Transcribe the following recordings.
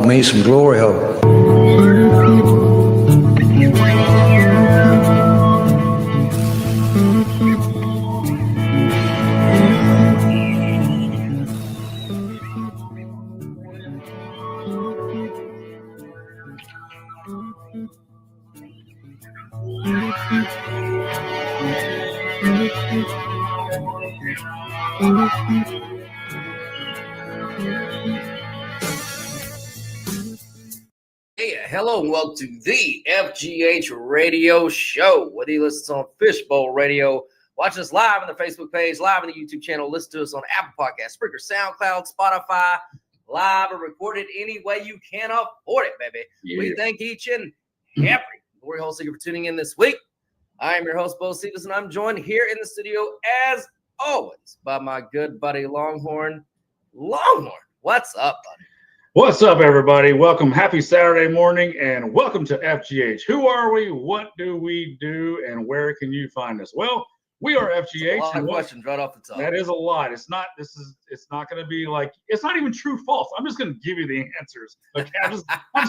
me some glory hole. Hey, hello and welcome to the FGH Radio Show. Whether you listen on Fishbowl Radio, watch us live on the Facebook page, live on the YouTube channel, listen to us on Apple Podcasts, Spreaker, SoundCloud, Spotify, live or recorded any way you can afford it, baby. Yeah. We thank each and every Glory Hole Seeker for tuning in this week. I am your host, Bo Stevens, and I'm joined here in the studio, as always, by my good buddy Longhorn. Longhorn, what's up, buddy? What's up, everybody? Welcome. Happy Saturday morning, and welcome to FGH. Who are we? What do we do? And where can you find us? Well, we are FGH. A lot of questions right off the top. That is a lot. It's not not going to be like, it's not even true false. I'm just going to give you the answers. Okay, I'm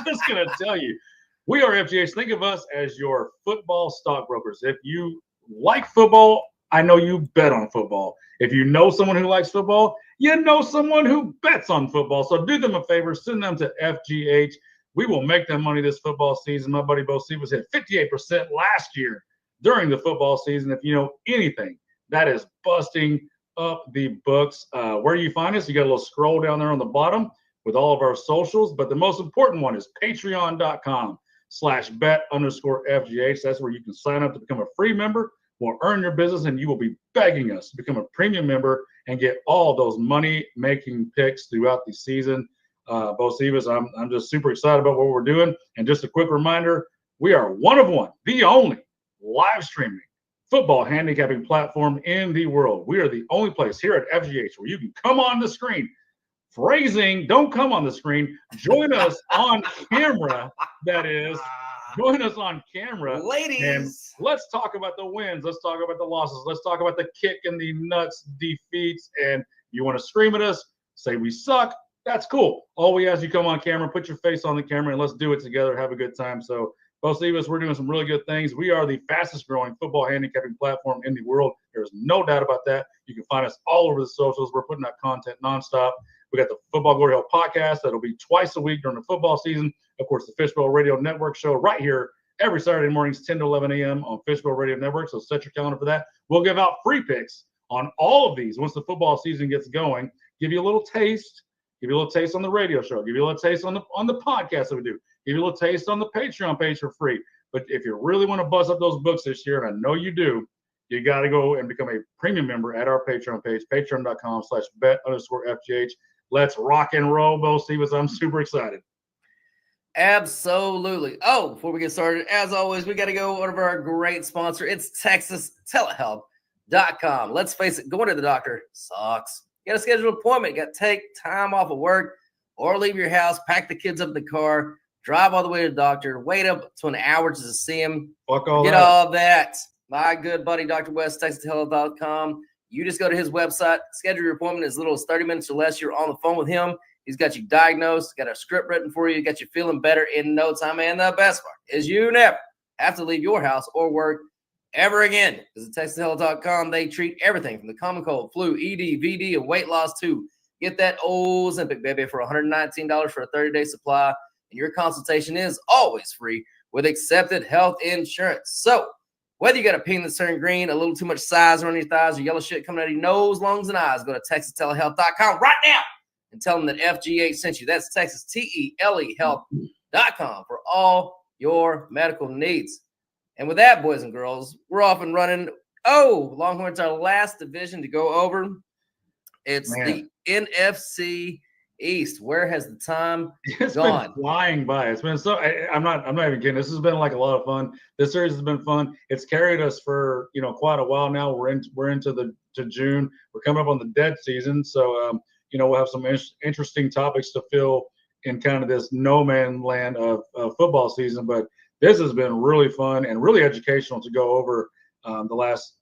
just going to tell you. We are FGH. Think of us as your football stockbrokers. If you like football, I know you bet on football. If you know someone who likes football, you know someone who bets on football. So do them a favor, send them to FGH. We will make them money this football season. My buddy Bo Stevens hit 58% last year during the football season. If you know anything, that is busting up the books. Where you find us, you got a little scroll down there on the bottom with all of our socials. But the most important one is patreon.com/bet_FGH. That's where you can sign up to become a free member. We'll earn your business, and you will be begging us to become a premium member and get all those money-making picks throughout the season. Bo Stevens, I'm just super excited about what we're doing. And just a quick reminder, we are one of one, the only live streaming football handicapping platform in the world. We are the only place here at FGH where you can come on the screen. Phrasing, don't come on the screen. Join us on camera, that is. Join us on camera, ladies, and let's talk about the wins. Let's talk about the losses. Let's talk about the kick and the nuts defeats. And you want to scream at us, say we suck, that's cool. All we ask you, come on camera, put your face on the camera, and let's do it together, have a good time. So, Bo Stevens, we're doing some really good things. We are the fastest growing football handicapping platform in the world. There's no doubt about that. You can find us all over the socials. We're putting out content nonstop. We got the Football Glory Hole podcast that'll be twice a week during the football season. Of course, the Fishbowl Radio Network show right here every Saturday mornings, 10 to 11 a.m. on Fishbowl Radio Network. So set your calendar for that. We'll give out free picks on all of these once the football season gets going. Give you a little taste. Give you a little taste on the radio show. Give you a little taste on the podcast that we do. Give you a little taste on the Patreon page for free. But if you really want to buzz up those books this year, and I know you do, you got to go and become a premium member at our Patreon page, patreon.com/bet_FGH. Let's rock and roll, Bo Stevens. I'm super excited. Absolutely. Oh, before we get started, as always, we got to go over our great sponsor. It's TexasTelehealth.com. Let's face it, going to the doctor sucks. You got to schedule an appointment. You got to take time off of work or leave your house, pack the kids up in the car, drive all the way to the doctor, wait up to an hour just to see him. Get all that. My good buddy, Dr. West, TexasTelehealth.com. You just go to his website, schedule your appointment as little as 30 minutes or less. You're on the phone with him. He's got you diagnosed, got a script written for you, got you feeling better in no time. And the best part is you never have to leave your house or work ever again. Because at TexasTelehealth.com, they treat everything from the common cold, flu, ED, VD, and weight loss too. Get that old Ozempic, baby, for $119 for a 30-day supply. And your consultation is always free with accepted health insurance. So, whether you got a pink that's turned green, a little too much size around your thighs, or yellow shit coming out of your nose, lungs, and eyes, go to TexasTelehealth.com right now and tell them that FGH sent you. That's TexasTelehealth.com for all your medical needs. And with that, boys and girls, we're off and running. Oh, Longhorns, our last division to go over. It's the NFC East. Where has the time gone? Been flying by. It's been so. I'm not even kidding. This has been like a lot of fun. This series has been fun. It's carried us for quite a while now. We're into June. We're coming up on the dead season, so we'll have some interesting topics to fill in kind of this no man land of football season. But this has been really fun and really educational to go over the last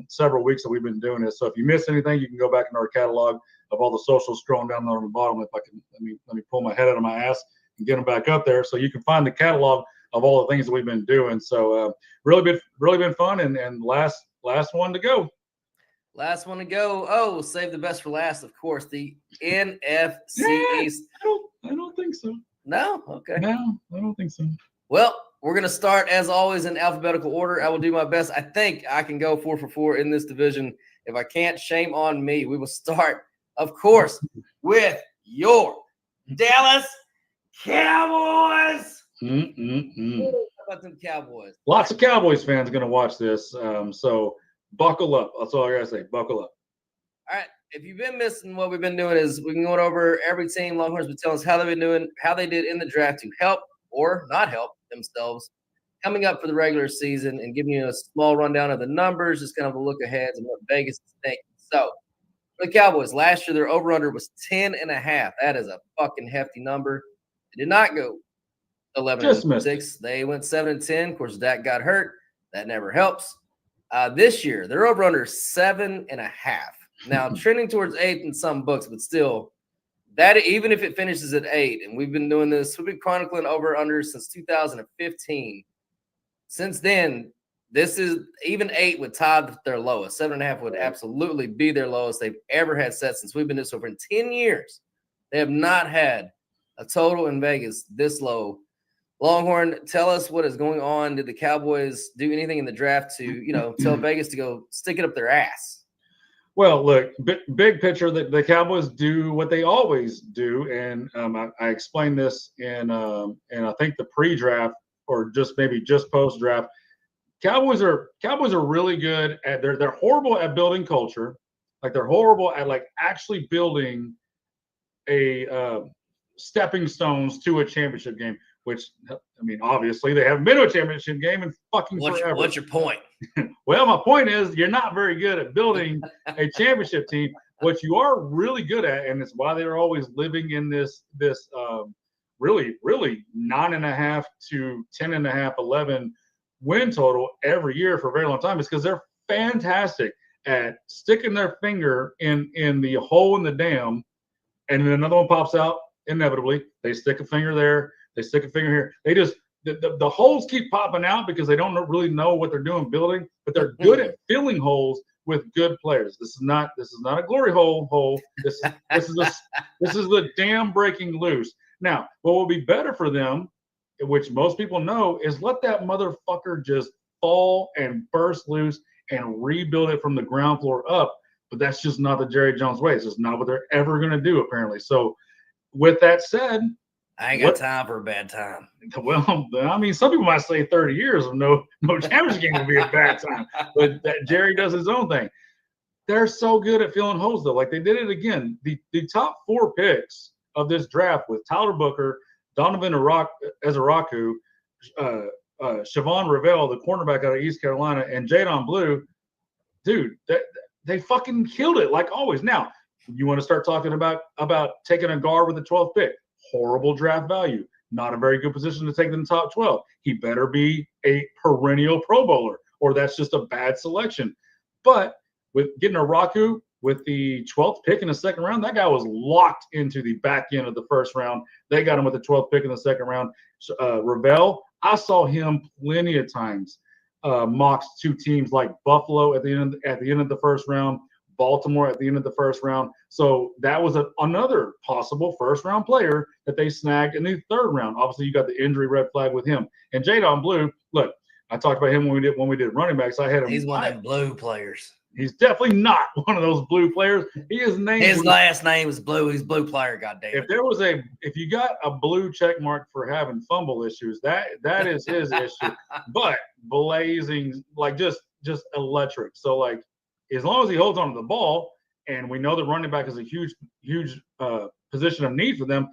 several weeks that we've been doing this. So if you missed anything, you can go back into our catalog of all the socials scrolling down on the bottom. If I can, let me pull my head out of my ass. get them back up there. So you can find the catalog of all the things that we've been doing. So really been fun, and last one to go. Last one to go. Oh, save the best for last, of course. The NFC East. I don't think so. No? Okay. No, I don't think so. Well, we're going to start, as always, in alphabetical order. I will do my best. I think I can go 4 for 4 in this division. If I can't, shame on me. We will start, of course, with your Dallas Cowboys. How about them Cowboys? Lots of Cowboys fans going to watch this. So buckle up. That's all I got to say. Buckle up. All right. If you've been missing, what we've been doing is we've been going over every team. Longhorns been telling us how they've been doing, how they did in the draft to help or not help themselves coming up for the regular season, and giving you a small rundown of the numbers, just kind of a look ahead and what Vegas is thinking. So for the Cowboys, last year their over-under was 10.5. That is a fucking hefty number. They did not go 11-6. They went 7-10. Of course, Dak got hurt. That never helps. This year, their over-under is 7.5. Now, trending towards 8 in some books, but still, that even if it finishes at 8, and we've been doing this, we've been chronicling over-under since 2015. Since then, this is even 8 would tie their lowest. 7.5 would absolutely be their lowest they've ever had set since we've been this over in 10 years. They have not had a total in Vegas this low. Longhorn, tell us what is going on. Did the Cowboys do anything in the draft to, tell Vegas to go stick it up their ass? Well, look, big picture, the Cowboys do what they always do, and I explained this in I think the pre-draft or just post-draft. Cowboys are really good at they're horrible at building culture, like they're horrible at like actually building a stepping stones to a championship game. Which, I mean, obviously they haven't been to a championship game in fucking forever. What's your point? Well, my point is you're not very good at building a championship team. What you are really good at, and it's why they're always living in this really 9.5 to 10.5, 11 win total every year for a very long time, is because they're fantastic at sticking their finger in the hole in the dam, and then another one pops out inevitably. They stick a finger there. They stick a finger here. They just the holes keep popping out because they don't really know what they're doing building, but they're good at filling holes with good players. This is not a glory hole. This is the dam breaking loose. Now, what will be better for them, which most people know, is let that motherfucker just fall and burst loose and rebuild it from the ground floor up. But that's just not the Jerry Jones way. It's just not what they're ever going to do, apparently. So, with that said, I ain't got time for a bad time. Well, I mean, some people might say 30 years of no championship game will be a bad time, but that Jerry does his own thing. They're so good at filling holes, though. Like they did it again. The top 4 picks of this draft with Tyler Booker, Donovan Ezeraku, Siobhan Ravel, the cornerback out of East Carolina, and Jadon Blue, dude, they fucking killed it like always. Now, you want to start talking about taking a guard with the 12th pick. Horrible draft value. Not a very good position to take in the top 12. He better be a perennial Pro Bowler, or that's just a bad selection. But with getting Raku with the 12th pick in the second round, that guy was locked into the back end of the first round. They got him with the 12th pick in the second round. Ravel, I saw him plenty of times mocks 2 teams like Buffalo at the end of the first round, Baltimore at the end of the first round. So that was another possible first-round player that they snagged in the third round. Obviously, you got the injury red flag with him. And Jadon Blue, look, I talked about him when we did running backs. I had him. He's one of them blue players. He's definitely not one of those blue players. His last name is Blue. He's blue player. Goddamn. If you got a blue check mark for having fumble issues, that is his issue. But blazing, like just electric. So like, as long as he holds on to the ball, and we know the running back is a huge position of need for them,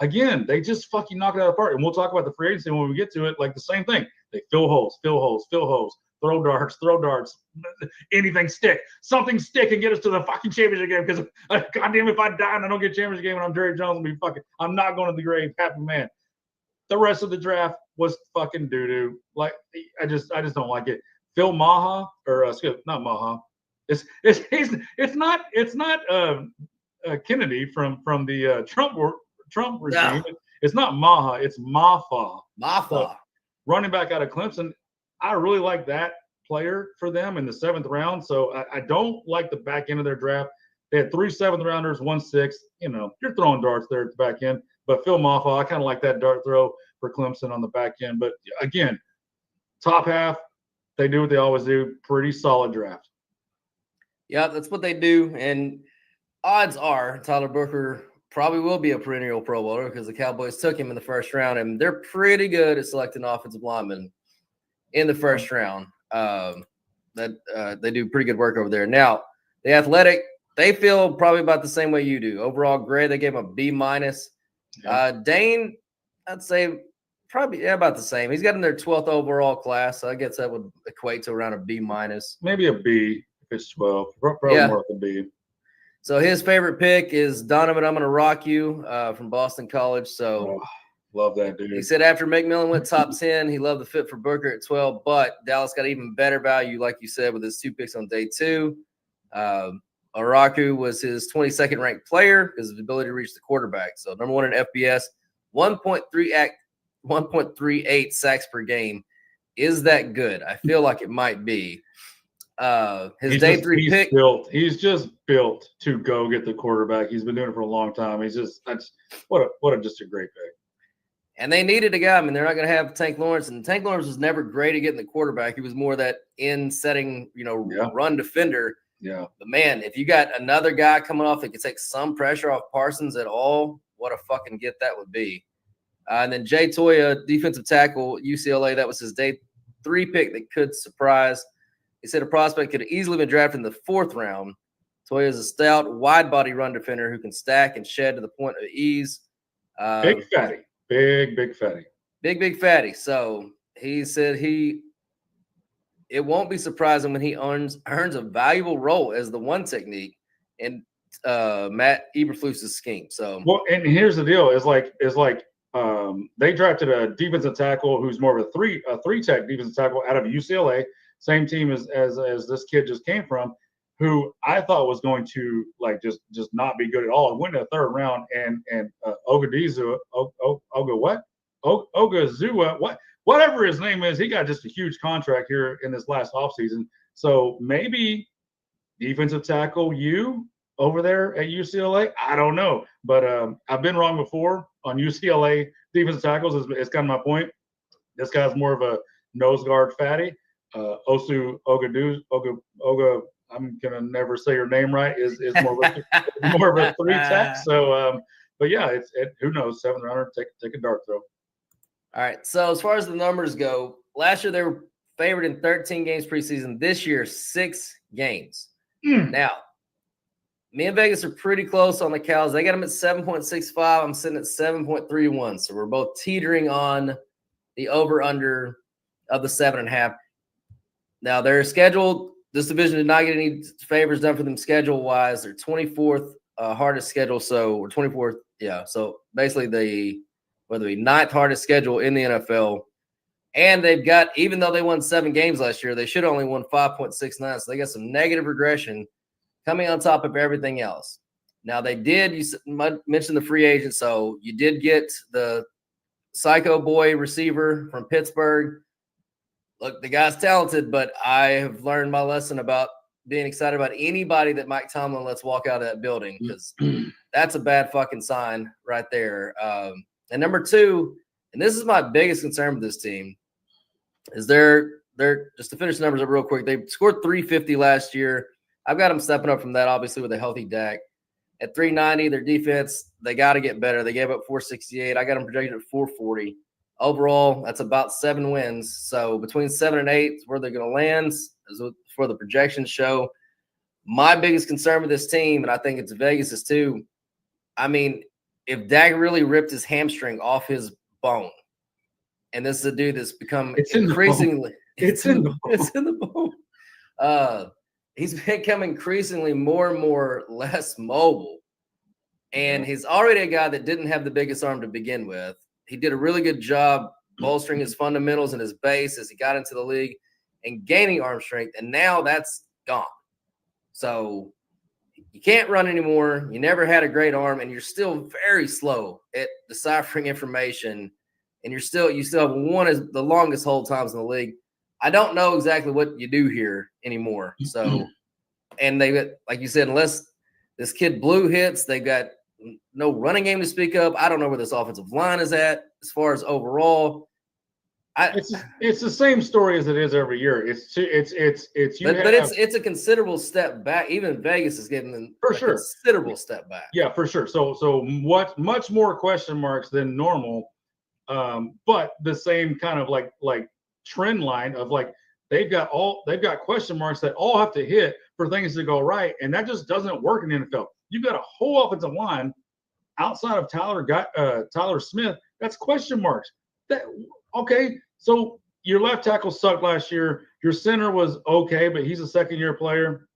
again, they just fucking knock it out of the park. And we'll talk about the free agency when we get to it. Like the same thing. They fill holes, throw darts, anything stick. Something stick and get us to the fucking championship game, because goddamn, if I die and I don't get a championship game and I'm Jerry Jones, I'm not going to the grave. Happy man. The rest of the draft was fucking doo-doo. Like, I just don't like it. Phil Maha, or not Maha. It's not Kennedy from the Trump regime. It's not Maha, it's Mafa. Mafa. Running back out of Clemson. I really like that player for them in the 7th round. So I don't like the back end of their draft. They had 3 7th-rounders, 1 6th. You're throwing darts there at the back end. But Phil Mafah, I kind of like that dart throw for Clemson on the back end. But again, top half, they do what they always do. Pretty solid draft. Yeah, that's what they do. And odds are Tyler Booker probably will be a perennial Pro Bowler because the Cowboys took him in the 1st round, and they're pretty good at selecting offensive linemen in the 1st round. They do pretty good work over there. Now, the Athletic, they feel probably about the same way you do. Overall grade, they gave him a B-. Yeah. Dane, I'd say probably about the same. He's got in their 12th overall class, so I guess that would equate to around a B-. Maybe a B if it's 12. Probably more like a B. So his favorite pick is Donovan I'm Gonna Rock You from Boston College. So love that dude. He said after McMillan went top 10, he loved the fit for Booker at 12, but Dallas got even better value, like you said, with his 2 picks on day 2. Araku was his 22nd ranked player because of his ability to reach the quarterback. So number 1 in FBS, 1.38 sacks per game. Is that good? I feel like it might be. His day 3 pick. He's just built to go get the quarterback. He's been doing it for a long time. He's just just a great pick. And they needed a guy. I mean, they're not going to have Tank Lawrence, and Tank Lawrence was never great at getting the quarterback. He was more that in setting, run defender. Yeah. But man, if you got another guy coming off that could take some pressure off Parsons at all, what a fucking get that would be. And then Jay Toya, defensive tackle, UCLA, that was his day 3 pick that could surprise. He said a prospect could have easily been drafted in the 4th round. Toya is a stout, wide-body run defender who can stack and shed to the point of ease. Big fatty. Big fatty. Big fatty. So he said it won't be surprising when he earns a valuable role as the one technique in Matt Eberflus's scheme. So and here's the deal: is like they drafted a defensive tackle who's more of a three tech defensive tackle out of UCLA, same team as this kid just came from, who I thought was going to just not be good at all. Went to the 3rd round, and Ogazua, whatever his name is, he got just a huge contract here in this last offseason. So maybe defensive tackle over there at UCLA. I don't know, but I've been wrong before on UCLA defensive tackles. It's kind of my point. This guy's more of a nose guard fatty. Osu Oga. I'm gonna never say your name right. Is more of a 3 tech. So, but yeah, who knows? 7th rounder, take a dart throw. All right. So as far as the numbers go, last year they were favored in 13 games preseason. This year, 6 games. Now, me and Vegas are pretty close on the Cows. They got them at 7.65. I'm sitting at 7.31. So we're both teetering on the over/under of the 7.5. Now they're scheduled. This division did not get any favors done for them schedule-wise. They're 24th hardest schedule, or 24th, yeah. So basically the 9th hardest schedule in the NFL. And they've got, even though they won 7 games last year, they should have only won 5.69. So they got some negative regression coming on top of everything else. Now you mentioned the free agent, so you did get the Psycho Boy receiver from Pittsburgh. Look, the guy's talented, but I have learned my lesson about being excited about anybody that Mike Tomlin lets walk out of that building, because that's a bad fucking sign right there. And number 2, and this is my biggest concern with this team, is they're just to finish the numbers up real quick. They scored 350 last year. I've got them stepping up from that, obviously, with a healthy Dak. At 390, their defense, they got to get better. They gave up 468. I got them projected at 440. Overall, that's about 7 wins. So between 7 and 8 is where they're going to land, is for the projections show. My biggest concern with this team, and I think it's Vegas's too, I mean, if Dak really ripped his hamstring off his bone, and this is a dude that's become increasingly – It's in the bone. He's become increasingly more and more less mobile. And he's already a guy that didn't have the biggest arm to begin with. He did a really good job bolstering his fundamentals and his base as he got into the league and gaining arm strength. And now that's gone. So you can't run anymore. You never had a great arm, and you're still very slow at deciphering information. And you still have one of the longest hold times in the league. I don't know exactly what you do here anymore. So, and they got, like you said, unless this kid Blue hits, they've got no running game to speak of. I don't know where this offensive line is at as far as overall. It's the same story as it is every year. It's a considerable step back. Even Vegas is getting a considerable step back. Yeah, for sure. So what much more question marks than normal, but the same kind of like trend line of like they've got question marks that all have to hit for things to go right, and that just doesn't work in the NFL. You've got a whole offensive line outside of Tyler Smith that's question marks. Okay, so your left tackle sucked last year. Your center was okay, but he's a second-year player.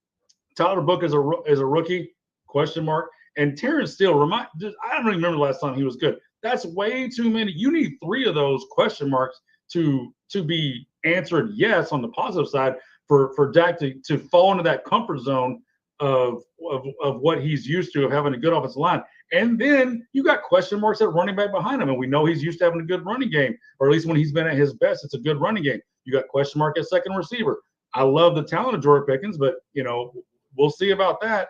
Tyler Book is a rookie, question mark. And Terrence Steele, I don't even remember the last time he was good. That's way too many. You need 3 of those question marks to be answered yes on the positive side for Dak to fall into that comfort zone of what he's used to, of having a good offensive line. And then you got question marks at running back behind him. And we know he's used to having a good running game, or at least when he's been at his best, it's a good running game. You got question mark at second receiver. I love the talent of George Pickens, but, we'll see about that.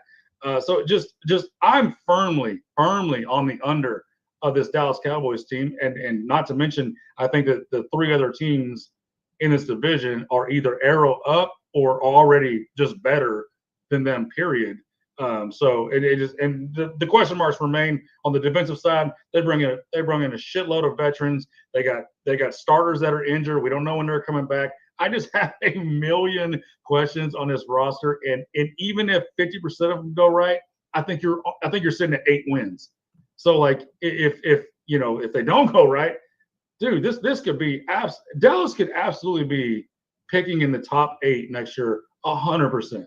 So just I'm firmly on the under of this Dallas Cowboys team. And not to mention, I think that the 3 other teams in this division are either arrow up or already just better than them, period. So it is, and the question marks remain on the defensive side. They bring in a shitload of veterans. They got starters that are injured. We don't know when they're coming back. I just have a million questions on this roster, and even if 50% of them go right, I think you're sitting at 8 wins. So like if they don't go right, dude, this could be Dallas could absolutely be picking in the top 8 next year, 100%.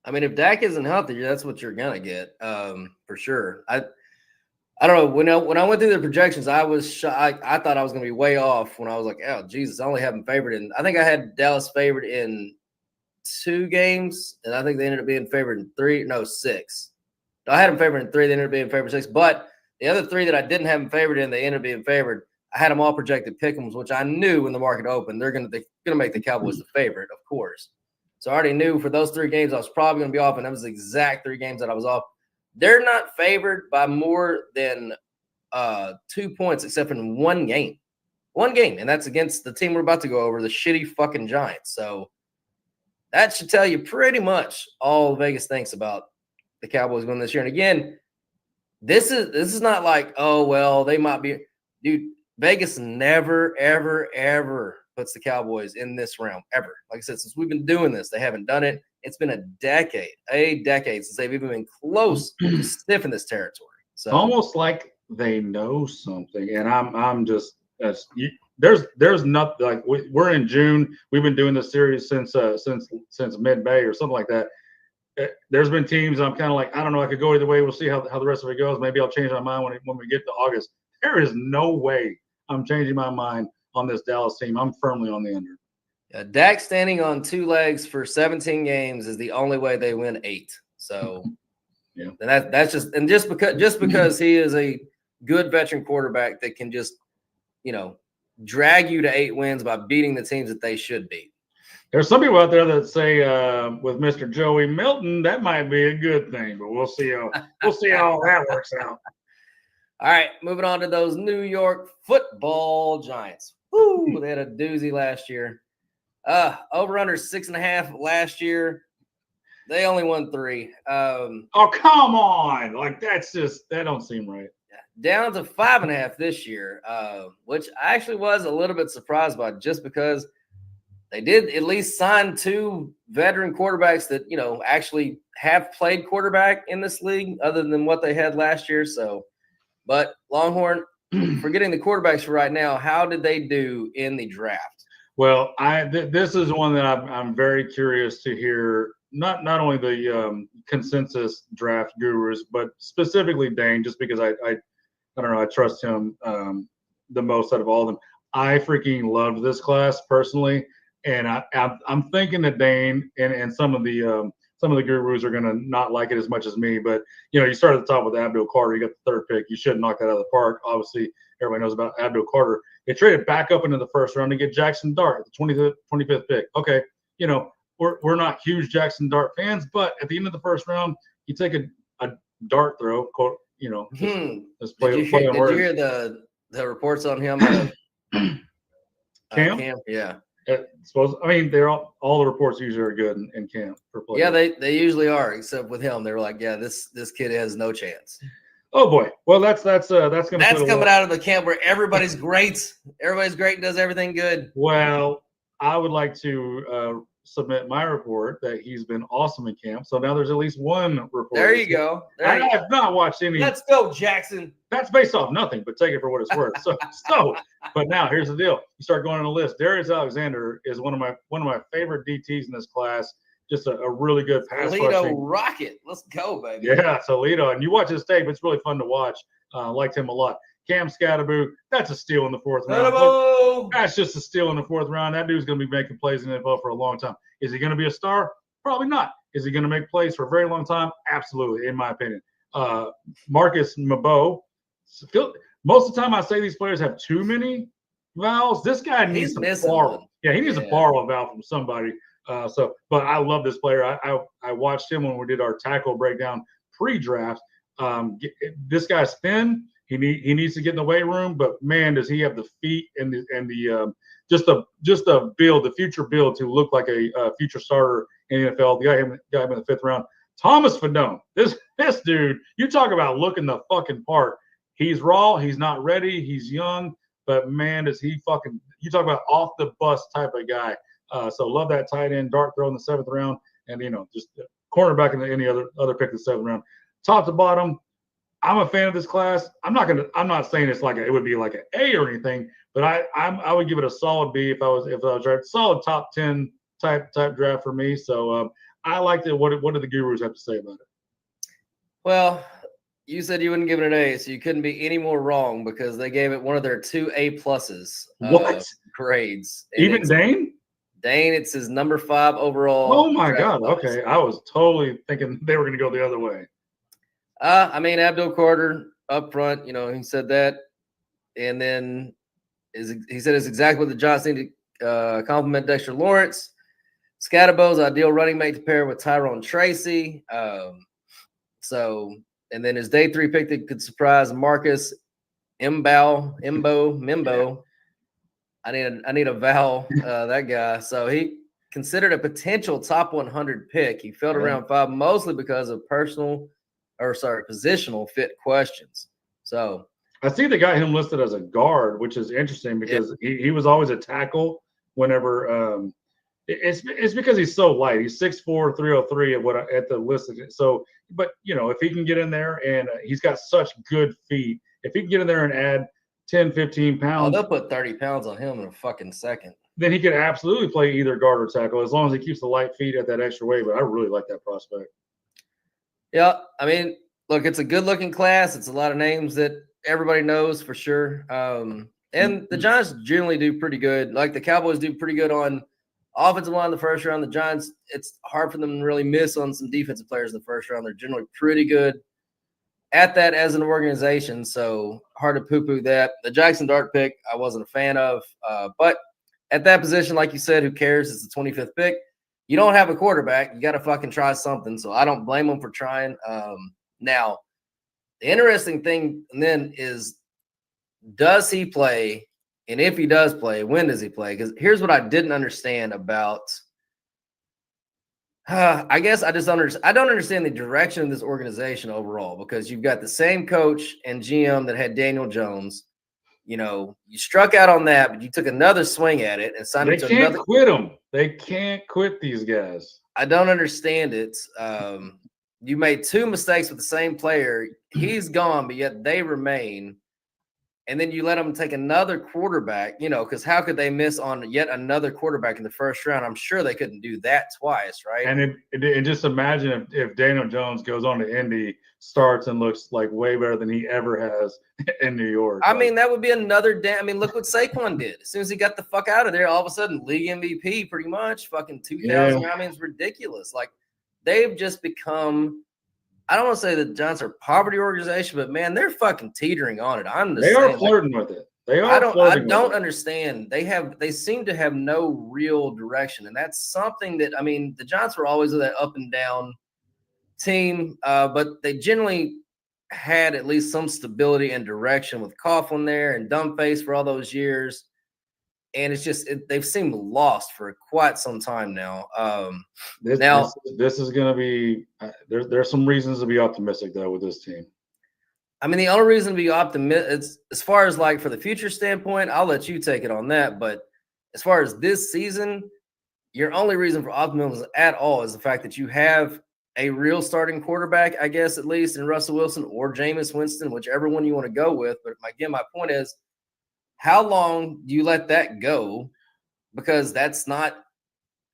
I mean, if Dak isn't healthy, that's what you're gonna get, for sure. I don't know. When I went through the projections, I was I thought I was gonna be way off when I was like, oh Jesus, I only have them favored in. I think I had Dallas favored in 2 games, and I think they ended up being favored in 6. I had them favored in 3. They ended up being favored in 6. But the other 3 that I didn't have them favored in, they ended up being favored. I had them all projected pick'ems, which I knew when the market opened, they're gonna make the Cowboys the favorite, of course. So I already knew for those 3 games I was probably going to be off, and that was the exact 3 games that I was off. They're not favored by more than 2 points, except in one game, and that's against the team we're about to go over, the shitty fucking Giants. So that should tell you pretty much all Vegas thinks about the Cowboys going this year. And again, this is not like, oh well, they might be, dude. Vegas never, ever, ever puts the Cowboys in this realm, ever. Like I said, since we've been doing this, they haven't done it. It's been a decade since they've even been close to sniffing this territory. So it's almost like they know something, and I'm just there's nothing like we're in June. We've been doing this series since mid-May or something like that. There's been teams I'm kind of like, I don't know, I could go either way. We'll see how the rest of it goes. Maybe I'll change my mind when we get to August. There is no way I'm changing my mind on this Dallas team. I'm firmly on the under. Dak standing on 2 legs for 17 games is the only way they win 8. So yeah, and that's just because he is a good veteran quarterback that can just drag you to 8 wins by beating the teams that they should beat. There's some people out there that say with Mr. Joey Milton that might be a good thing, but we'll see how that works out. All right, moving on to those New York Football Giants. Woo, they had a doozy last year. Over under 6.5 last year. They only won 3. Oh, come on. Like that don't seem right. Down to 5.5 this year, which I actually was a little bit surprised by, just because they did at least sign 2 veteran quarterbacks that, actually have played quarterback in this league other than what they had last year. So, but Longhorn, forgetting the quarterbacks for right now, how did they do in the draft? Well, this is one that I'm very curious to hear. Not only the consensus draft gurus, but specifically Dane, just because I don't know, I trust him the most out of all of them. I freaking loved this class personally, and I'm thinking that Dane and some of the some of the gurus are going to not like it as much as me. But, you start at the top with Abdul Carter. You got the third pick. You shouldn't knock that out of the park. Obviously, everybody knows about Abdul Carter. They traded back up into the first round to get Jackson Dart, the 25th pick. Okay, we're not huge Jackson Dart fans, but at the end of the first round, you take a dart throw, quote, just play, did you hear the reports on him? Cam? Yeah. They're all the reports usually are good in camp for players. Yeah, they usually are, except with him. They were like, yeah, this kid has no chance. Oh boy. Well, that's coming out of the camp where everybody's great. Everybody's great and does everything good. Well, I would like to submit my report that he's been awesome in camp. So now there's at least one report. There you go. I have not watched any. Let's go, Jackson. That's based off nothing, but take it for what it's worth. But now here's the deal. You start going on the list. Darius Alexander is one of my favorite DTs in this class. Just a really good pass Toledo Rocket. Let's go, baby. Yeah, Toledo. And you watch his tape, it's really fun to watch. Liked him a lot. Cam Scatterbo, that's a steal in the fourth round. That's just a steal in the fourth round. That dude's going to be making plays in the NFL for a long time. Is he going to be a star? Probably not. Is he going to make plays for a very long time? Absolutely, in my opinion. Marcus Mabo. Most of the time I say these players have too many vowels. This guy needs to borrow. Yeah, he needs to borrow a vowel from somebody. But I love this player. I watched him when we did our tackle breakdown pre-draft. This guy's thin. He needs to get in the weight room, but man, does he have the feet and the just the build, the future build to look like a future starter in the NFL. The guy in the fifth round, Thomas Fidone. This dude, you talk about looking the fucking part. He's raw. He's not ready. He's young, but man, does he fucking. You talk about off the bus type of guy. So love that tight end dart throw in the seventh round, and just cornerback in any other pick in the seventh round. Top to bottom, I'm a fan of this class. I'm not saying it's like it would be like an A or anything, but I would give it a solid B if I was drafted. Solid top 10 type draft for me. So I liked it. What did the gurus have to say about it? Well, you said you wouldn't give it an A, so you couldn't be any more wrong because they gave it one of their 2 A+ grades. Even Dane? Dane, it's his number 5 overall. Oh my God! Okay, I was totally thinking they were going to go the other way. Abdul Carter up front, he said that, and then he said it's exactly what the Giants need to complement Dexter Lawrence. Scatterbo's ideal running mate to pair with Tyrone Tracy. And then his day 3 pick that could surprise Marcus Mimbo. I need a vowel, that guy. So he considered a potential top 100 pick. He fell to round 5 mostly because of positional fit questions. So I see they got him listed as a guard, which is interesting because he was always a tackle whenever it's because he's so light. He's 6'4", 303 at the list. So, but if he can get in there and he's got such good feet, if he can get in there and add 10, 15 pounds. They'll put 30 pounds on him in a fucking second. Then he could absolutely play either guard or tackle as long as he keeps the light feet at that extra weight. But I really like that prospect. Yeah, look, it's a good-looking class. It's a lot of names that everybody knows for sure. And the Giants generally do pretty good. Like the Cowboys do pretty good on offensive line in the first round. The Giants, it's hard for them to really miss on some defensive players in the first round. They're generally pretty good at that as an organization, so hard to poo-poo that. The Jackson Dart pick, I wasn't a fan of. But at that position, like you said, who cares? It's the 25th pick. You don't have a quarterback. You got to fucking try something. So I don't blame them for trying. Now, the interesting thing then is, does he play? And if he does play, when does he play? Because here's what I didn't understand about I guess I don't understand the direction of this organization overall, because you've got the same coach and GM that had Daniel Jones. You struck out on that, but you took another swing at it and signed him to another. They can't quit him. They can't quit these guys. I don't understand it. You made 2 mistakes with the same player. He's gone, but yet they remain. And then you let them take another quarterback, because how could they miss on yet another quarterback in the first round? I'm sure they couldn't do that twice, right? And just imagine if Daniel Jones goes on to Indy, starts and looks like way better than he ever has in New York. That would be another look what Saquon did. As soon as he got the fuck out of there, all of a sudden league MVP pretty much, fucking 2,000. Yeah. It's ridiculous. Like, they've just become. I don't want to say the Giants are a poverty organization, but man, they're fucking teetering on it. I'm just They saying, are flirting with it. They are. I don't understand. They seem to have no real direction, and that's something that the Giants were always that up and down team, but they generally had at least some stability and direction with Coughlin there and Dumbface for all those years. And it's just they've seemed lost for quite some time now. This is going to be there's some reasons to be optimistic though with this team. The only reason to be optimistic, as far as like for the future standpoint, I'll let you take it on that. But as far as this season, your only reason for optimism at all is the fact that you have a real starting quarterback, I guess, at least in Russell Wilson or Jameis Winston, whichever one you want to go with. But again, my point is, how long do you let that go? Because that's not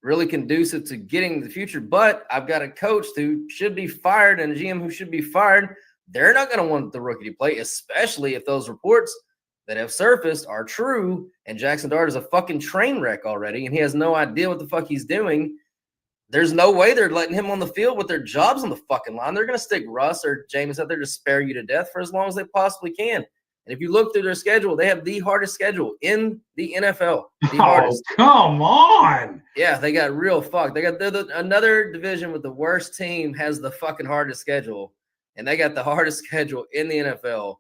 really conducive to getting the future. But I've got a coach who should be fired and a GM who should be fired. They're not going to want the rookie to play, especially if those reports that have surfaced are true and Jackson Dart is a fucking train wreck already and he has no idea what the fuck he's doing. There's no way they're letting him on the field with their jobs on the fucking line. They're going to stick Russ or Jameis out there to spare you to death for as long as they possibly can. And if you look through their schedule, they have the hardest schedule in the NFL. The hardest. Come on. Yeah, they got real fucked. They got another division with the worst team has the fucking hardest schedule. And they got the hardest schedule in the NFL.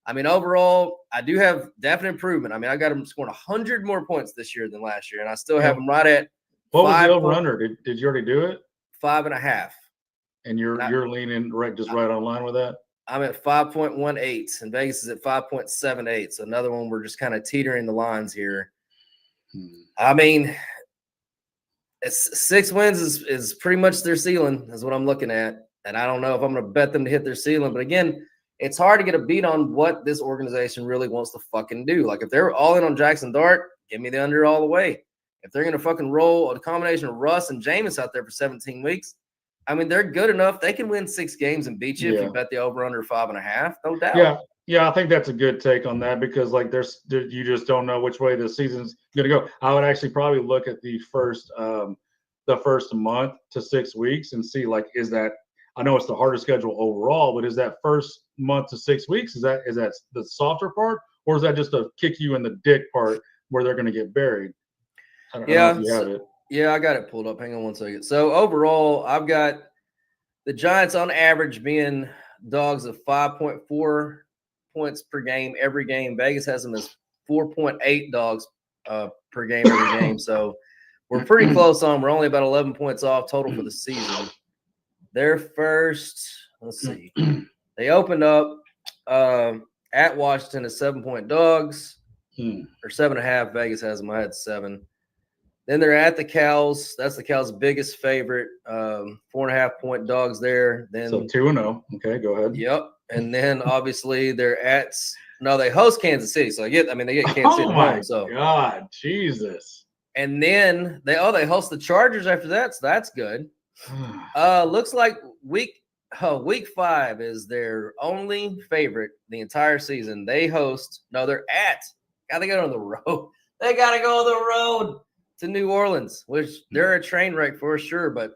Overall, I do have definite improvement. I got them scoring 100 more points this year than last year. And I still have them right at what was the over-under? Did you already do it? 5.5. And you're leaning right on line with that? I'm at 5.18, and Vegas is at 5.78. So another one we're just kind of teetering the lines here. It's 6 wins is pretty much their ceiling, is what I'm looking at. And I don't know if I'm going to bet them to hit their ceiling. But again, it's hard to get a beat on what this organization really wants to fucking do. Like if they're all in on Jackson Dart, give me the under all the way. If they're going to fucking roll a combination of Russ and Jameis out there for 17 weeks, they're good enough. They can win 6 games and beat you if you bet the over under 5.5, no doubt. Yeah, I think that's a good take on that because you just don't know which way the season's going to go. I would actually probably look at the first month to 6 weeks and see is that, I know it's the hardest schedule overall, but is that first month to 6 weeks, is that the softer part, or is that just a kick you in the dick part where they're going to get buried? I don't know if you have it. Yeah, I got it pulled up. Hang on one second. So overall, I've got the Giants on average being dogs of 5.4 points per game every game. Vegas has them as 4.8 dogs per game every game. So we're pretty close on. We're only about 11 points off total for the season. Their first, let's see, they opened up at Washington as 7-point dogs, or 7.5. Vegas has them. I had 7. Then they're at the Cows. That's the Cows' biggest favorite. 4.5-point dogs there. Then so 2-0. Okay, go ahead. Yep. And then obviously they host Kansas City. So they get Kansas City at home. So God, Jesus. And then they host the Chargers after that. So that's good. Looks like week 5 is their only favorite the entire season. They gotta go on the road. They gotta go on the road to New Orleans, which they're a train wreck for sure. But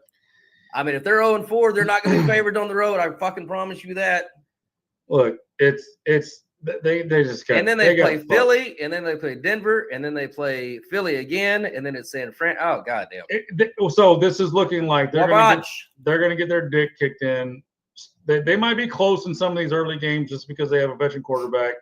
if they're 0-4, they're not gonna be favored on the road. I fucking promise you that. Look, it's they just got, and then they play Philly, and then they play Denver, and then they play Philly again, and then it's San Fran. Oh goddamn! So this is looking like they're gonna get their dick kicked in. They might be close in some of these early games just because they have a veteran quarterback,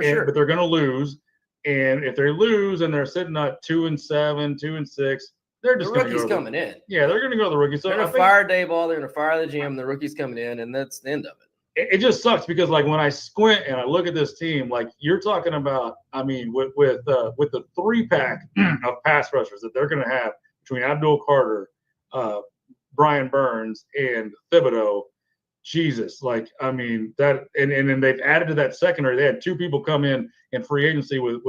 sure. But they're gonna lose. And if they lose and they're sitting at 2-7, 2-6, they're just the rookies coming in. Yeah, they're gonna go to the rookies. So they're gonna fire Dave Ball. They're gonna fire the GM. The rookies coming in, and that's the end of it. It just sucks because when I squint and I look at this team, you're talking about, with the 3-pack of pass rushers that they're going to have between Abdul Carter, Brian Burns, and Thibodeau, Jesus, that, and then they've added to that secondary. They had 2 people come in free agency with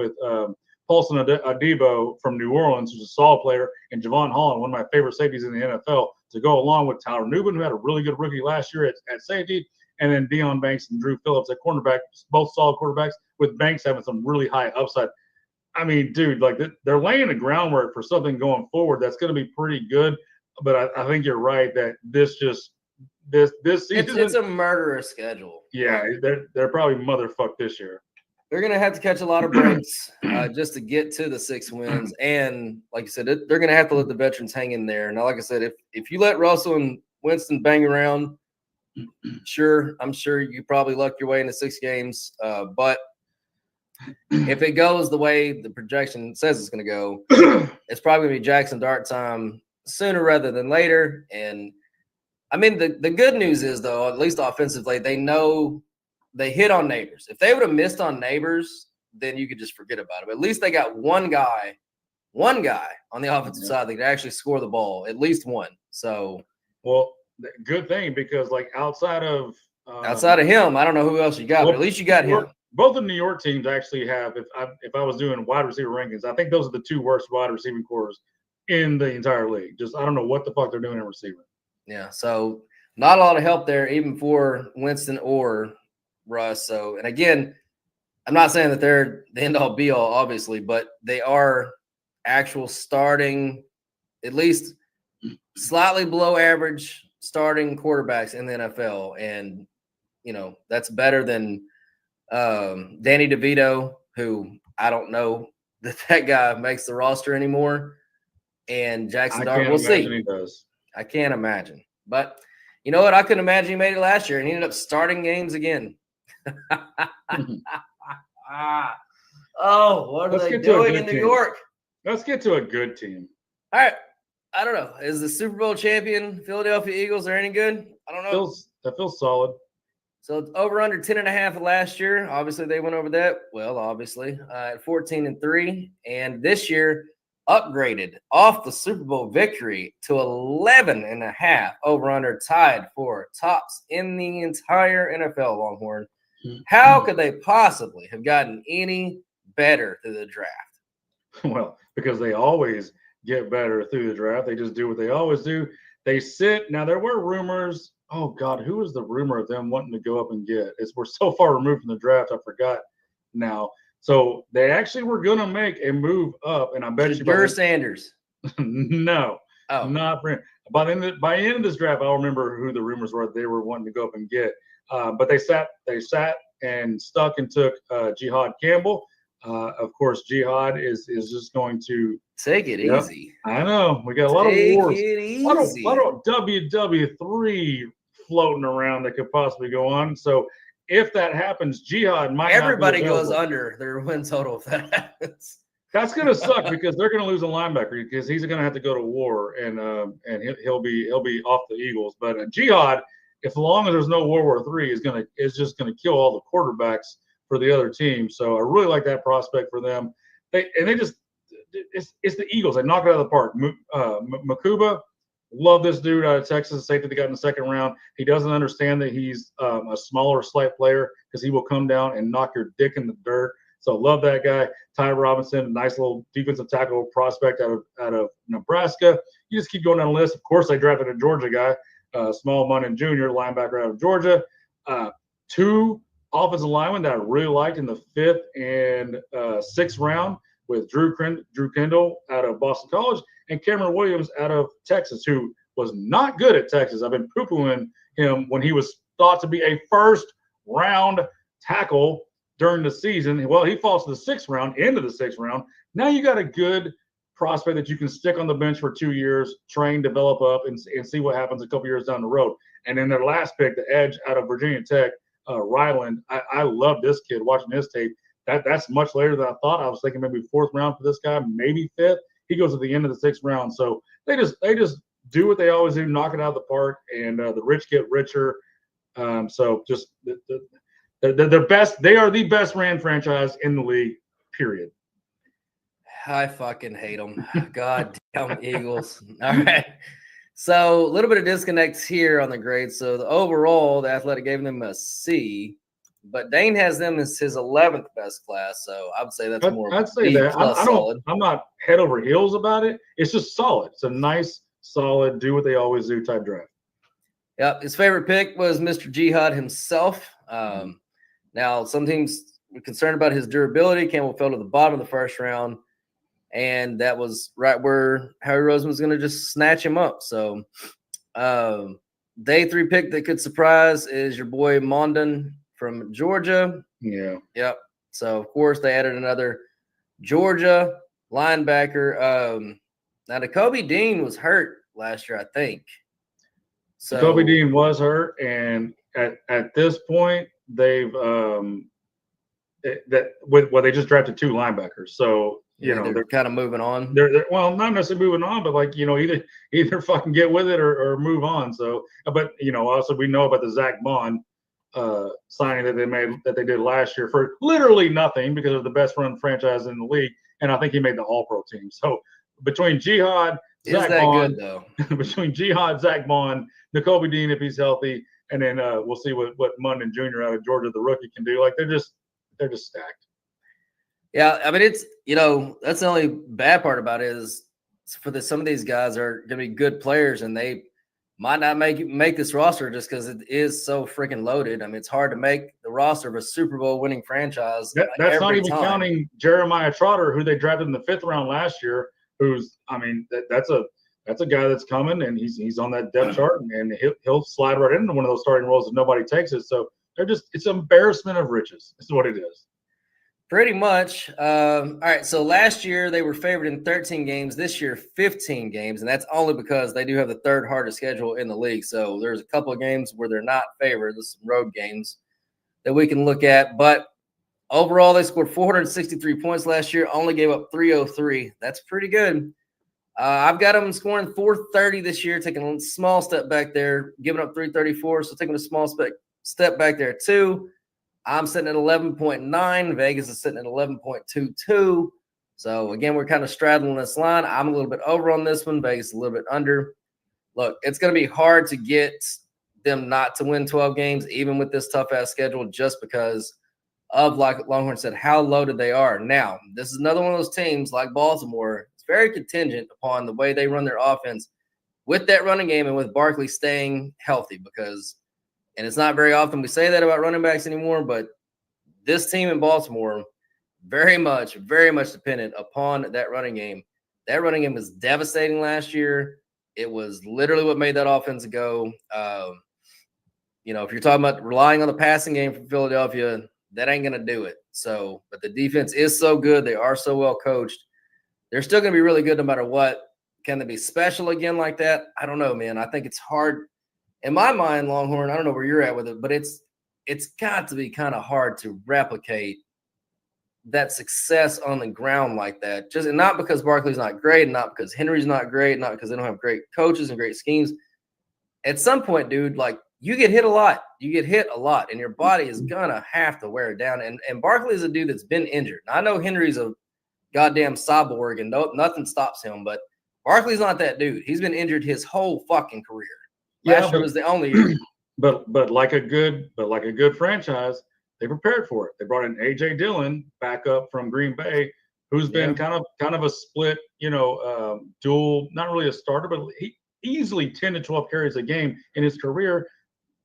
Paulson Adebo from New Orleans, who's a solid player, and Javon Holland, one of my favorite safeties in the NFL, to go along with Tyler Nubin, who had a really good rookie last year at safety. And then Deion Banks and Drew Phillips at cornerback, both solid quarterbacks, with Banks having some really high upside. Dude, they're laying the groundwork for something going forward that's going to be pretty good. but I think you're right that this season It's a murderous schedule. Yeah, they're probably motherfucked this year. They're going to have to catch a lot of breaks just to get to the 6 wins. And like I said, they're going to have to let the veterans hang in there. Now, like I said, if you let Russell and Winston bang around, I'm sure you probably luck your way into 6 games. But if it goes the way the projection says it's going to go, it's probably going to be Jackson Dart time sooner rather than later. And I mean, the good news is, though, at least offensively, they know they hit on Neighbors. If they would have missed on Neighbors, then you could just forget about it. But at least they got one guy on the offensive side that could actually score the ball, at least one. So, well, good thing, because like outside of him, I don't know who else you got, but at least you got him. Both the New York teams actually have. If I was doing wide receiver rankings, I think those are the 2 worst wide receiving cores in the entire league. Just I don't know what the fuck they're doing in receiving. Yeah, so not a lot of help there, even for Winston or Russ. So, and again, I'm not saying that they're the end all be all, obviously, but they are actual starting, at least slightly below average starting quarterbacks in the NFL. And, you know, that's better than Danny DeVito, who I don't know that guy makes the roster anymore. And Jackson Dart, we'll see. He does. I can't imagine. But you know what? I couldn't imagine he made it last year and he ended up starting games again. What are they doing in New York? Let's get to a good team. All right. I don't know. Is the Super Bowl champion Philadelphia Eagles are any good? I don't know. That feels solid. So it's over under 10.5 last year. Obviously, they went over that. Well, obviously, at 14-3. And this year upgraded off the Super Bowl victory to 11.5 over under, tied for tops in the entire NFL, Longhorn. How could they possibly have gotten any better through the draft? Well, because they always get better through the draft. They just do what they always do. They sit. Now, there were rumors. Oh, God, who was the rumor of them wanting to go up and get? We're so far removed from the draft, I forgot now. So they actually were going to make a move up, and I bet you. Burr Sanders. No, not by the end of this draft. I'll remember who the rumors were they were wanting to go up and get. But they sat and stuck and took Jihad Campbell. Of course, Jihad is just going to take it easy. I know we got a lot of wars, a lot of WW3 floating around that could possibly go on. So if that happens, Jihad might. Everybody goes under their win total if that happens. That's going to suck because they're going to lose a linebacker because he's going to have to go to war and he'll be off the Eagles. But Jihad, as long as there's no World War III, is just going to kill all the quarterbacks for the other team. So I really like that prospect for them. It's the Eagles. They knock it out of the park. Makuba, love this dude out of Texas, safety they got in the second round. He doesn't understand that he's a smaller, slight player because he will come down and knock your dick in the dirt. So love that guy. Ty Robinson, a nice little defensive tackle prospect out of Nebraska. You just keep going down the list. Of course, they drafted a Georgia guy, Small Munnin Jr., linebacker out of Georgia. 2 offensive linemen that I really liked in the 5th and 6th round with Drew Kendall out of Boston College and Cameron Williams out of Texas, who was not good at Texas. I've been poo-pooing him when he was thought to be a first-round tackle during the season. Well, he falls to the 6th round, into the 6th round. Now you got a good prospect that you can stick on the bench for 2 years, train, develop up, and see what happens a couple years down the road. And then their last pick, the edge out of Virginia Tech, Ryland. I love this kid watching his tape. That's much later than I thought. I was thinking maybe 4th round for this guy, maybe 5th. He goes at the end of the 6th round. So they just do what they always do, knock it out of the park, and the rich get richer. So just they're best. They are the best ran franchise in the league, period. I fucking hate them. God damn Eagles. All right. So a little bit of disconnects here on the grades. So the overall, the Athletic gave them a C, but Dane has them as his 11th best class. So I would say that's more. I'd say that. I'm not head over heels about it. It's just solid. It's a nice, solid, do what they always do type draft. Yep. His favorite pick was Mr. Jihad himself. Now, some teams were concerned about his durability. Campbell fell to the bottom of the 1st round. and that was right where Harry Roseman was going to just snatch him up. So, day 3 pick that could surprise is your boy Mondon from Georgia. Yeah. Yep. So, of course, they added another Georgia linebacker. Now, Nakobe Dean was hurt last year, I think. So Kobe Dean was hurt, and at this point, they've they just drafted 2 linebackers. So they're kind of moving on. They're well, not necessarily moving on, but like either fucking get with it or move on. So, but also we know about the Zach Bond signing that they did last year for literally nothing because of the best run franchise in the league, and I think he made the All-Pro team. So between Jihad, Zach Bond, between Jihad, Zach Bond, Nakobe Dean if he's healthy, and then we'll see what Mondon Jr. out of Georgia, the rookie, can do. Like they're just stacked. Yeah, I mean it's that's the only bad part about it is some of these guys are going to be good players and they might not make this roster just because it is so freaking loaded. I mean it's hard to make the roster of a Super Bowl winning franchise. That's not even counting Jeremiah Trotter, who they drafted in the 5th round last year. Who's that's a guy that's coming and he's on that depth chart and he'll slide right into one of those starting roles if nobody takes it. So it's an embarrassment of riches. Is what it is. Pretty much. All right. So last year they were favored in 13 games. This year 15 games, and that's only because they do have the 3rd hardest schedule in the league. So there's a couple of games where they're not favored. There's some road games that we can look at, but overall they scored 463 points last year. Only gave up 303. That's pretty good. I've got them scoring 430 this year, taking a small step back there, giving up 334. So taking a small step back there too. I'm sitting at 11.9. Vegas is sitting at 11.22. So again, we're kind of straddling this line. I'm a little bit over on this one. Vegas a little bit under. Look, it's going to be hard to get them not to win 12 games, even with this tough ass schedule, just because of, like Longhorn said, how loaded they are. Now, this is another one of those teams like Baltimore. It's very contingent upon the way they run their offense with that running game and with Barkley staying healthy because, and it's not very often we say that about running backs anymore, but this team in Baltimore, very much dependent upon that running game. That running game was devastating last year. It was literally what made that offense go. If you're talking about relying on the passing game from Philadelphia, that ain't going to do it. So, but the defense is so good. They are so well coached. They're still going to be really good no matter what. Can they be special again like that? I don't know, man. I think it's hard. In my mind, Longhorn, I don't know where you're at with it, but it's got to be kind of hard to replicate that success on the ground like that. Just and not because Barkley's not great, and not because Henry's not great, not because they don't have great coaches and great schemes. At some point, dude, like you get hit a lot. And your body is gonna have to wear it down. And Barkley is a dude that's been injured. Now, I know Henry's a goddamn cyborg and nothing stops him, but Barkley's not that dude. He's been injured his whole fucking career. Last year was the only year. But like a good franchise, they prepared for it. They brought in AJ Dillon back up from Green Bay, who's been kind of a split, dual, not really a starter, but he easily 10 to 12 carries a game in his career.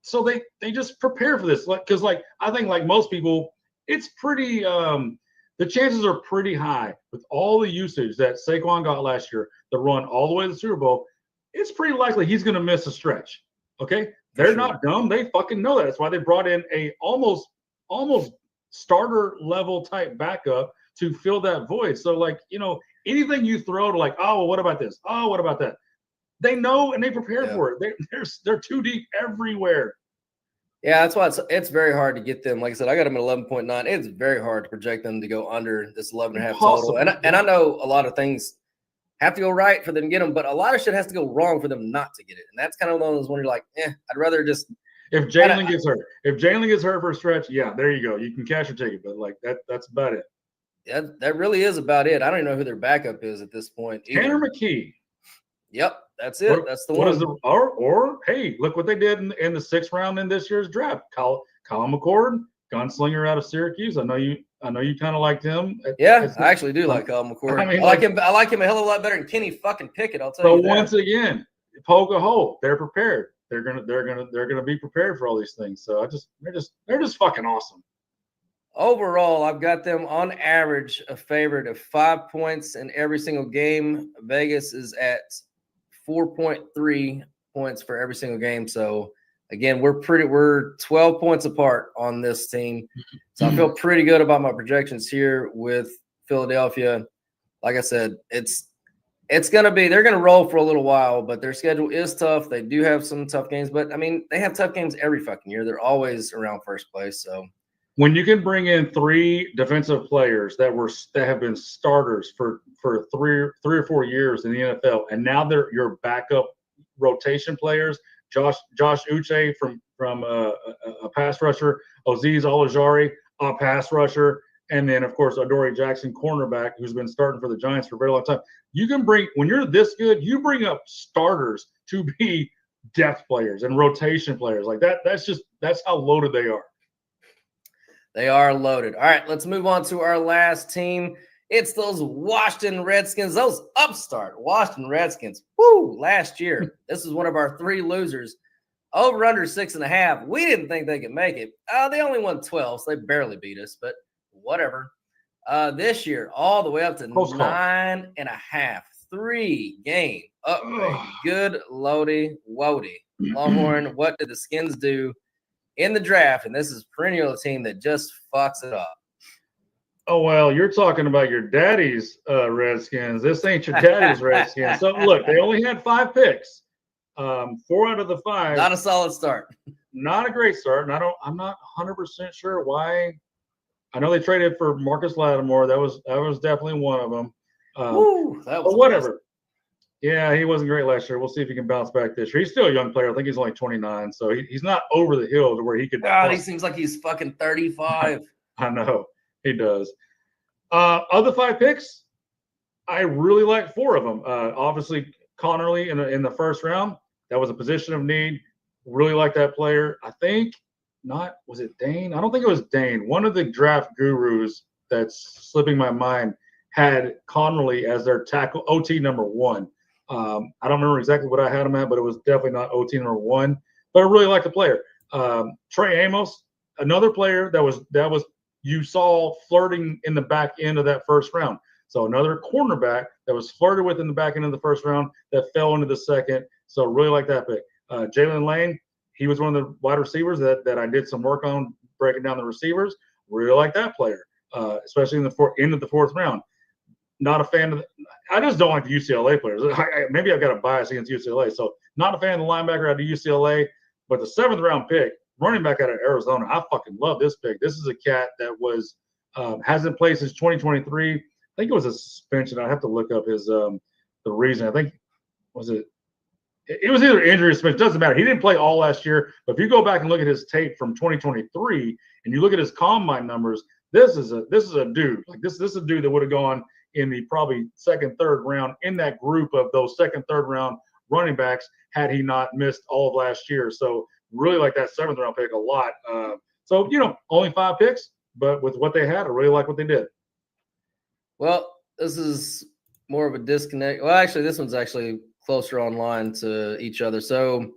So they just prepare for this, because I think like most people, it's pretty the chances are pretty high with all the usage that Saquon got last year, the run all the way to the Super Bowl. It's pretty likely he's going to miss a stretch. Okay, they're not dumb. They fucking know that. That's why they brought in a almost starter level type backup to fill that void. So anything you throw to oh, well, what about this? Oh, what about that? They know and they prepare for it. They're too deep everywhere. Yeah, that's why it's very hard to get them. Like I said, I got them at 11.9. It's very hard to project them to go under this 11.5 total. And I know a lot of things have to go right for them to get them, but a lot of shit has to go wrong for them not to get it. And that's kind of one of those when you're like, I'd rather just. If Jalen gets hurt for a stretch, yeah, there you go. You can cash or take it, but that's about it. Yeah, that really is about it. I don't even know who their backup is at this point. Tanner McKee. Yep, that's it. That's the one. Or hey, look what they did in the 6th round in this year's draft. Colin McCord, gunslinger out of Syracuse. I know you kind of liked him. I actually do like Colin McCord. I like him a hell of a lot better than Kenny fucking Pickett. I'll tell you. So once again, poke a hole. They're prepared. They're gonna be prepared for all these things. So they're just fucking awesome. Overall, I've got them on average a favorite of 5 points in every single game. Vegas is at 4.3 points for every single game. So again, we're 12 points apart on this team. So I feel pretty good about my projections here with Philadelphia. Like I said, it's going to be, they're going to roll for a little while, but their schedule is tough. They do have some tough games, but I mean, they have tough games every fucking year. They're always around first place. So when you can bring in 3 defensive players that have been starters for 3 or 4 years in the NFL, and now they're your backup rotation players, Josh Uche from a pass rusher, Azeez Ojulari, a pass rusher, and then of course Adoree Jackson, cornerback, who's been starting for the Giants for a very long time. You can bring, when you're this good, you bring up starters to be depth players and rotation players like that. That's how loaded they are. They are loaded. All right, let's move on to our last team. It's those Washington Redskins, those upstart Washington Redskins. Woo! Last year, this is one of our 3 losers. Over under 6.5. We didn't think they could make it. They only won 12, so they barely beat us, but whatever. This year, all the way up to 9.5. 3-game upgrade. Good loady woady. Longhorn, what did the Skins do in the draft? And this is perennial team that just fucks it up. Oh, well, you're talking about your daddy's Redskins. This ain't your daddy's Redskins. So, look, they only had 5 picks. 4 out of the 5. Not a solid start. Not a great start. And I'm not 100% sure why. I know they traded for Marcus Lattimore. That was definitely one of them. That was but whatever. Yeah, he wasn't great last year. We'll see if he can bounce back this year. He's still a young player. I think he's only 29, so he's not over the hill to where he could. God, he seems like he's fucking 35. I know he does. Of the 5 picks, I really like 4 of them. Obviously, Connerly in the first round. That was a position of need. Really like that player. I think was it Dane? I don't think it was Dane. One of the draft gurus that's slipping my mind had Connerly as their tackle OT number 1. I don't remember exactly what I had him at, but it was definitely not OT number 1. But I really like the player. Trey Amos, another player that was you saw flirting in the back end of that first round. So another cornerback that was flirted with in the back end of the first round that fell into the second. So really like that pick. Jalen Lane, he was one of the wide receivers that I did some work on breaking down the receivers. Really like that player, especially in the end of the 4th round. Not a fan of I just don't like the UCLA players. Maybe I've got a bias against UCLA. So not a fan of the linebacker out of UCLA, but the 7th round pick, running back out of Arizona, I fucking love this pick. This is a cat that was hasn't played since 2023. I think it was a suspension. I have to look up his the reason. I think it was either injury or suspension. It doesn't matter. He didn't play all last year. But if you go back and look at his tape from 2023 and you look at his combine numbers, this is a dude. Like this is a dude that would have gone in the probably 2nd, 3rd round in that group of those 2nd, 3rd round running backs had he not missed all of last year. So really like that 7th round pick a lot. So, only 5 picks, but with what they had, I really like what they did. Well, this is more of a disconnect. Well, actually, this one's actually closer online to each other. So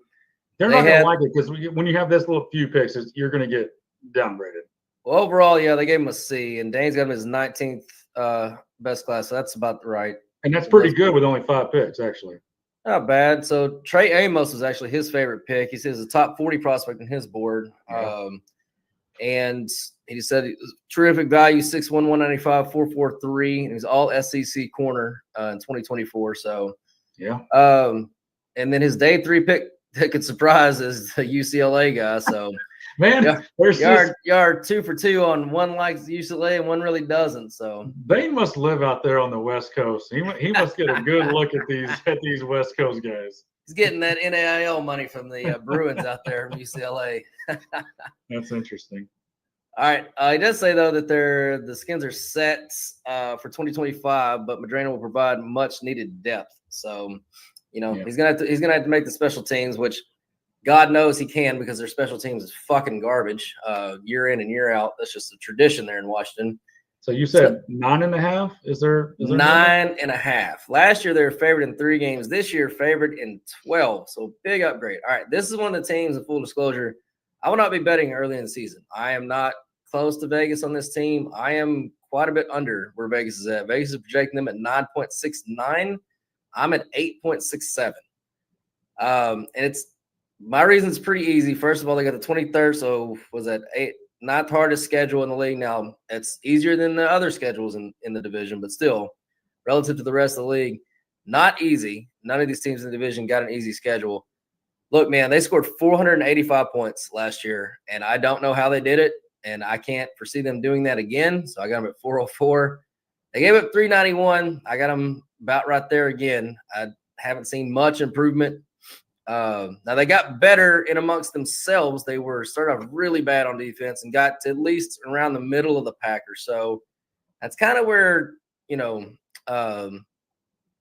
they're not going to like it because when you have this little few picks, you're going to get downgraded. Well, overall, yeah, they gave him a C, and Dane's got him his 19th best class, so that's about right. And that's pretty good with only 5 picks, actually. Not bad. So Trey Amos was actually his favorite pick. He says a top 40 prospect on his board. Yeah. And he said terrific value, 6'1", 195, 4'4", and he's all SEC corner in 2024. So yeah. And then his day 3 pick that could surprise is the UCLA guy. So man, you are 2 for 2 on one likes UCLA and one really doesn't. So they must live out there on the West Coast. He must get a good look at these West Coast guys. He's getting that NIL money from the Bruins out there from UCLA. That's interesting. All right. He does say, though, that the Skins are set for 2025, but Madrano will provide much needed depth. So, he's gonna have to make the special teams, which God knows he can because their special teams is fucking garbage year in and year out. That's just a tradition there in Washington. So you said 9.5? Is there 9.5? Last year they were favored in 3 games. This year favored in 12. So big upgrade. All right, this is one of the teams. In full disclosure, I will not be betting early in the season. I am not close to Vegas on this team. I am quite a bit under where Vegas is at. Vegas is projecting them at 9.69. I'm at 8.67. And it's my reason's pretty easy. First of all, they got the 23rd, so was that ninth hardest schedule in the league. Now it's easier than the other schedules in the division, but still, relative to the rest of the league, not easy. None of these teams in the division got an easy schedule. Look, man, they scored 485 points last year, and I don't know how they did it, and I can't foresee them doing that again. So I got them at 404. They gave up 391. I got them about right there again. I haven't seen much improvement. Now they got better in amongst themselves. They started off really bad on defense and got to at least around the middle of the Packers. So that's kind of where,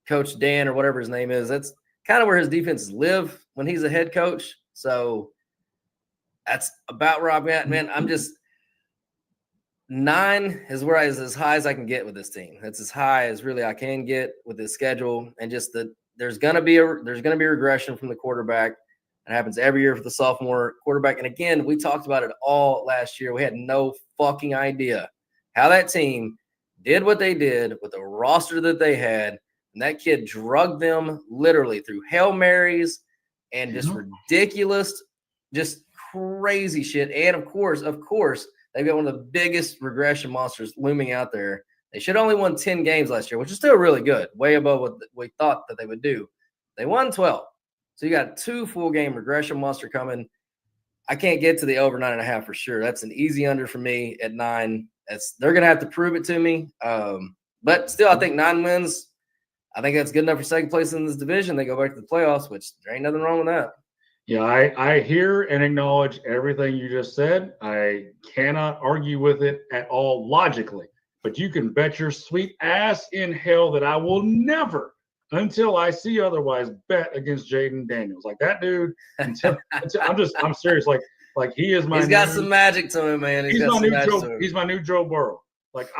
Coach Dan or whatever his name is, that's kind of where his defenses live when he's a head coach. So that's about where I'm at, man. I'm just 9 is where as high as I can get with this team. That's as high as really I can get with this schedule, and just there's gonna be regression from the quarterback. It happens every year for the sophomore quarterback. And again, we talked about it all last year. We had no fucking idea how that team did what they did with the roster that they had. And that kid drugged them literally through Hail Marys and just ridiculous, just crazy shit. And of course, they've got one of the biggest regression monsters looming out there. They should have only won 10 games last year, which is still really good, way above what we thought that they would do. They won 12. So you got 2 full game regression monster coming. I can't get to the over 9.5 for sure. That's an easy under for me at 9. They're going to have to prove it to me. But still, I think 9 wins. I think that's good enough for second place in this division. They go back to the playoffs, which there ain't nothing wrong with that. Yeah, I hear and acknowledge everything you just said. I cannot argue with it at all logically. But you can bet your sweet ass in hell that I will never, until I see otherwise, bet against Jaden Daniels. Like that dude, I'm serious. Like he is my. He's got some magic to him, man. He's my new Joe Burrow. Like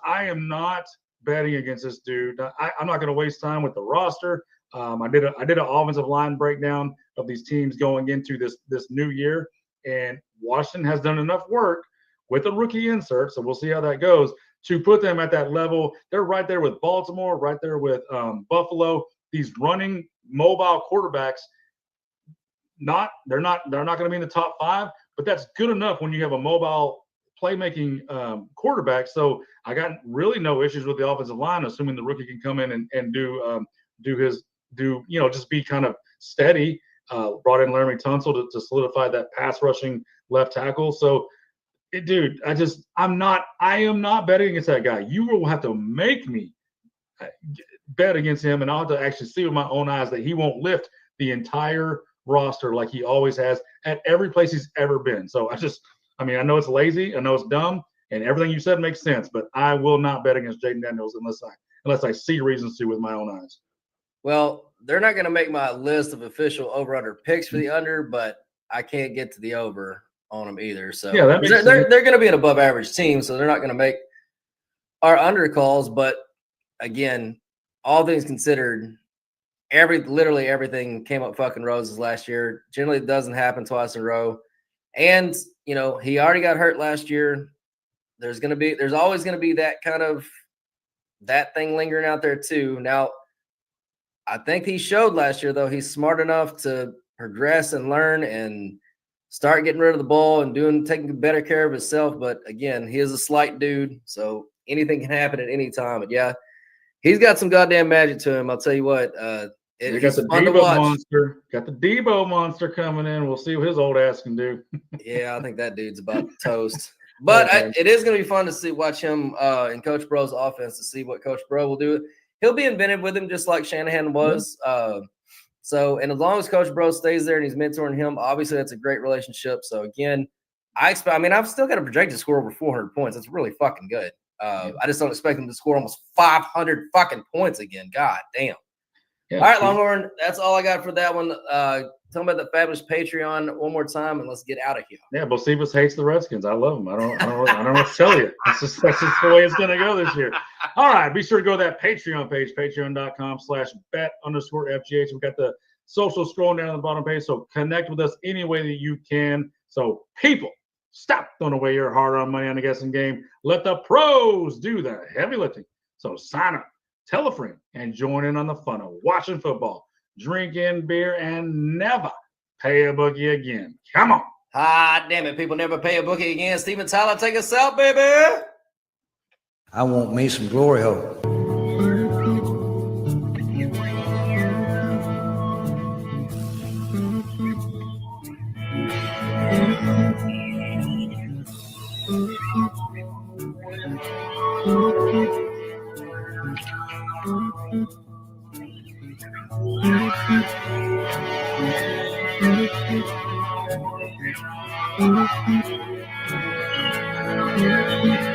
I am not betting against this dude. I'm not going to waste time with the roster. I did an offensive line breakdown of these teams going into this new year, and Washington has done enough work with a rookie insert, so we'll see how that goes, to put them at that level. They're right there with Baltimore, right there with Buffalo. These running mobile quarterbacks, they're not going to be in the top 5, but that's good enough when you have a mobile playmaking quarterback. So I got really no issues with the offensive line, assuming the rookie can come in and just be kind of steady. Brought in Laramie Tunsil to solidify that pass rushing left tackle. So, dude, I am not betting against that guy. You will have to make me bet against him, and I'll have to actually see with my own eyes that he won't lift the entire roster like he always has at every place he's ever been. So I know it's lazy, I know it's dumb, and everything you said makes sense, but I will not bet against Jaden Daniels unless I see reasons to with my own eyes. Well, they're not going to make my list of official over-under picks for the under, but I can't get to the over on them either. So yeah, they're going to be an above-average team, so they're not going to make our under calls. But again, all things considered, literally everything came up fucking roses last year. Generally, it doesn't happen twice in a row. And he already got hurt last year. There's always going to be that thing lingering out there too. Now, I think he showed last year, though, he's smart enough to progress and learn and start getting rid of the ball and taking better care of himself. But again, he is a slight dude, so anything can happen at any time. But yeah, he's got some goddamn magic to him. I'll tell you what. You got the Debo monster. Got the Debo monster coming in. We'll see what his old ass can do. Yeah, I think that dude's about toast. But it is going to be fun to watch him in Coach Bro's offense to see what Coach Bro will do. He'll be inventive with him just like Shanahan was. So, and as long as Coach Bro stays there and he's mentoring him, obviously that's a great relationship. So again, I've still got a projected score over 400 points. That's really fucking good. I just don't expect him to score almost 500 fucking points again. God damn. Yeah, all right, Longhorn, that's all I got for that one. Tell me about the fabulous Patreon one more time, and let's get out of here. Yeah, Bocephus hates the Redskins. I love them. I don't know what to tell you. That's just the way it's going to go this year. All right, be sure to go to that Patreon page, patreon.com/bet_FGH. We've got the social scrolling down on the bottom page, so connect with us any way that you can. So, people, Stop throwing away your hard-earned money on the guessing game. Let the pros do the heavy lifting. So sign up, tell a friend, and join in on the fun of watching football, drinking beer, and never pay a bookie again. Come on. Ah, damn it. People never pay a bookie again. Steven Tyler, take us out, baby. I want me some glory hole. Thank you.